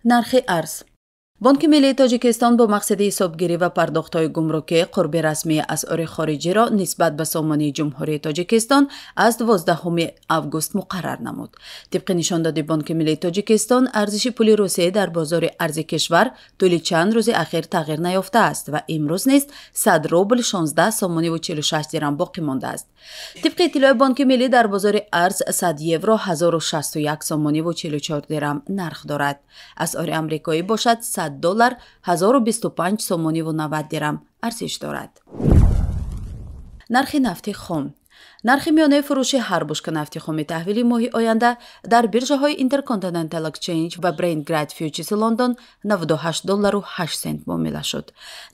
нархи арз. бонки миллии тоҷикистон бо мақсади ҳисобгирӣ ва пардохтҳои гумрукӣ қурби расмии асъори хориҷиро нисбат ба сомонии ҷумҳурии тоҷикистон аз 12 август муқаррар намуд. тибқи нишондоди бонки миллии тоҷикистон арзиши пули русия дар бозори арзи кишвар тӯли чанд рӯзи ахир тағйир наёфтааст ва имрӯз низ 100 рубл 16 сомониву 46 дирам боқӣ мондааст. тибқи иттилои бонки миллӣ дар бозори арз 100 евро 1061 сомониву 44 дирам нарх дорад. асъори амрикоӣ бошад $100 1025 сомониву 90 дирам арзиш дорад. нархи нафти хом. нархи миёнаи фурӯши ҳар бушка нафти хоми таҳвили моҳи оянда дар биржаҳои Intercontinental Exchange ва Brent Grade Futures London $98.08 муомила шуд.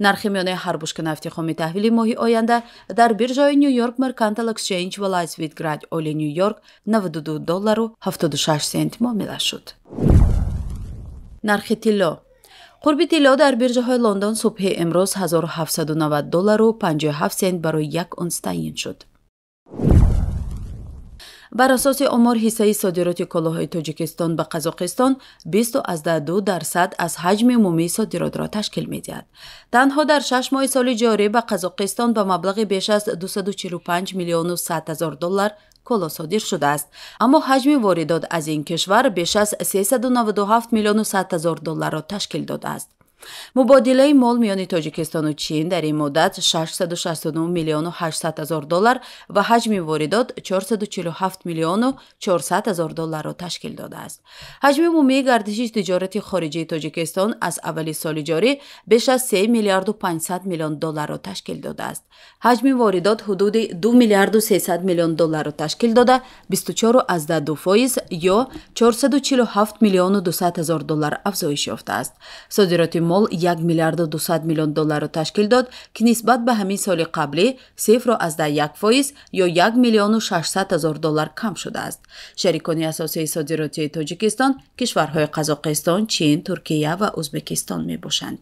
нархи миёнаи ҳар бушка нафти хоми таҳвили моҳи оянда дар биржаҳои New York Mercantile Exchange ва Lightsville Grade Oil New York $92.76 муомила шуд. нархи тилло. қурби тилло дар биржаҳои Лондон субҳи имрӯз $1790.57 барои як унс таъин шуд. бар асоси омор ҳиссаи содироти колоҳои тоҷикистон ба қазоқистон 20.2% аз ҳаҷми умумии содиротро ташкил медиҳад. танҳо дар 6 моҳи соли ҷорӣ ба қазоқистон ба маблағи беш аз $245 миллиону 100 ҳазор доллар коло содир шудааст, аммо ҳаҷми воридот аз ин кишвар беш аз $397 миллиону 100 ҳазор долларро ташкил додааст. мубодилаи мол миёни тоҷикистону чин дар ин муддат $669 миллиону 800 ҳазор доллар ва ҳаҷми воридот $447 миллиону 400 ҳазор долларро ташкил додааст. ҳаҷми умумии гардиши тиҷорати хориҷии тоҷикистон аз аввали соли ҷорӣ беш аз $3 миллиарду 500 миллион долларро ташкил додааст. ҳаҷми воридот ҳудуди $2 миллиарду 300 миллион долларро ташкил дода 24.2% ё $447 миллиону 200 ҳазор доллар афзоиш ёфтааст. содироти мол $1 миллиарду 200 миллион долларро ташкил дод, ки нисбат ба ҳамин соли қаблӣ 0.1% ё $1 миллиону 600 ҳазор доллар кам шудааст. шарикони асосии содиротии тоҷикистон кишварҳои Қазоқистон, Чин, Туркия ва Узбекистон мебошанд.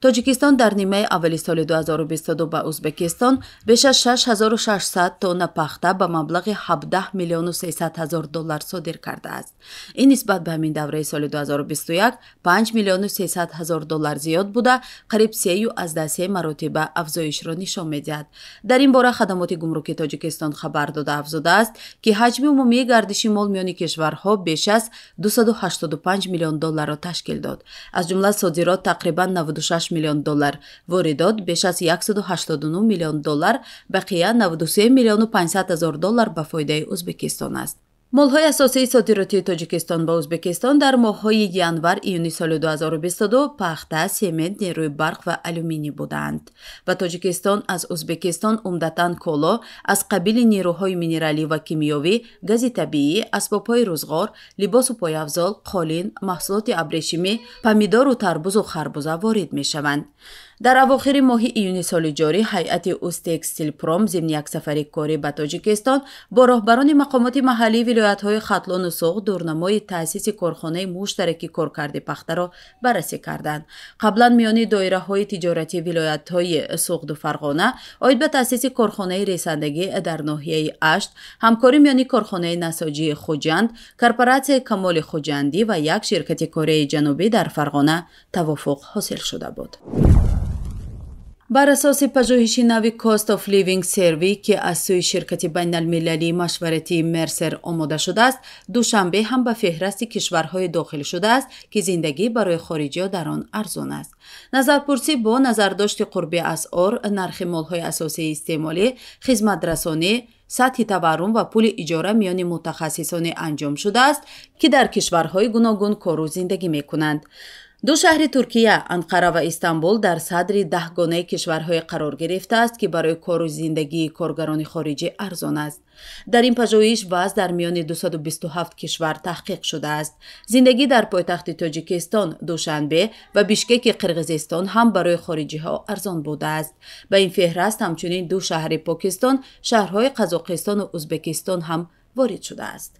тоҷикистон дар нимаи аввали соли 2022 ба Узбекистон беш аз 6600 тонна пахта ба маблағи $17 миллиону 300 ҳазор доллар содир кардааст. ин нисбат ба ҳамин давраи соли 2021 $5 миллиону 300 ҳазор доллар зиёд буда қариб 3.3 маротиба афзоишро нишон медиҳад. дар ин бора хадамоти гумрукии тоҷикистон хабар дода афзудааст, ки ҳаҷми умумии гардиши мол миёни кишварҳо беш аз $285 миллион долларро ташкил дод. аз ҷумла содирот тақрибан $96 миллион доллар, воридот беш аз $189 миллион доллар, бақия $93 миллиону 500 ҳазор доллар ба фоидаи Узбекистон аст. молҳои асосии содиротии тоҷикистон ба Узбекистон дар моҳҳои январ-июни соли 2022 пахта, семент, нерӯи барқ ва алюминий буданд. ба Тоҷикистон аз Узбекистон умдатан коло аз қабили нерӯҳои минералӣ ва кимиёвӣ, гази табиӣ, асбобҳои рӯзғор, либосу появзол, қолин, маҳсулоти абрешимӣ, помидору тарбузу харбуза ворид мешаванд. дар авохири моҳи июни соли ҷорӣ ҳайати Устекстилпром зимни яксафари корӣ ба Тоҷикистон бо роҳбарони мақомоти маҳаллии вилоятҳои Хатлону Суғд дурнамои таъсиси корхонаи муштараки коркарди пахтаро баррасӣ карданд. қаблан миёни доираҳои тиҷоратии вилоятҳои Суғду Фарғона оид ба таъсиси корхонаи ресандагӣ дар ноҳияи Ашт, ҳамкорӣ миёни корхонаи насоҷии Хуҷанд, корпоратсияи Камоли Хуҷандӣ ва як ширкати Кореяи Ҷанубӣ дар Фарғона тавофуқ ҳосил шуда буд. бар асоси пажӯҳиши нави Cost of Living Survey, ки аз сӯи ширкати байналмилалии машваратии Мерсер омода шудааст, душанбе ҳам ба феҳрасти кишварҳои дохил шудааст, ки зиндагӣ барои хориҷиё дар он арзон аст. назарпурсӣ бо назардошти қурби асъор, нархи молҳои асосии истеъмолӣ, хизматрасонӣ, сатҳи таваррум ва пули иҷора миёни мутахассисоне анҷом шудааст, ки дар кишварҳои гуногун кору зиндагӣ мекунанд. ду шаҳри Туркия, Анқара ва Истанбул дар садри 10 гонаи кишварҳое қарор гирифтааст, ки барои кору зиндагии коргарони хориҷӣ арзон аст. дар ин пажӯҳиш вазъ дар миёни 227 кишвар таҳқиқ шудааст. зиндагӣ дар пойтахти Тоҷикистон, Душанбе ва Бишкеки Қирғизистон ҳам барои хориҷиҳо арзон будааст. ба ин феҳраст ҳамчунин ду шаҳри Покистон, шаҳрҳои Қазоқистону Узбекистон ҳам ворид шудааст.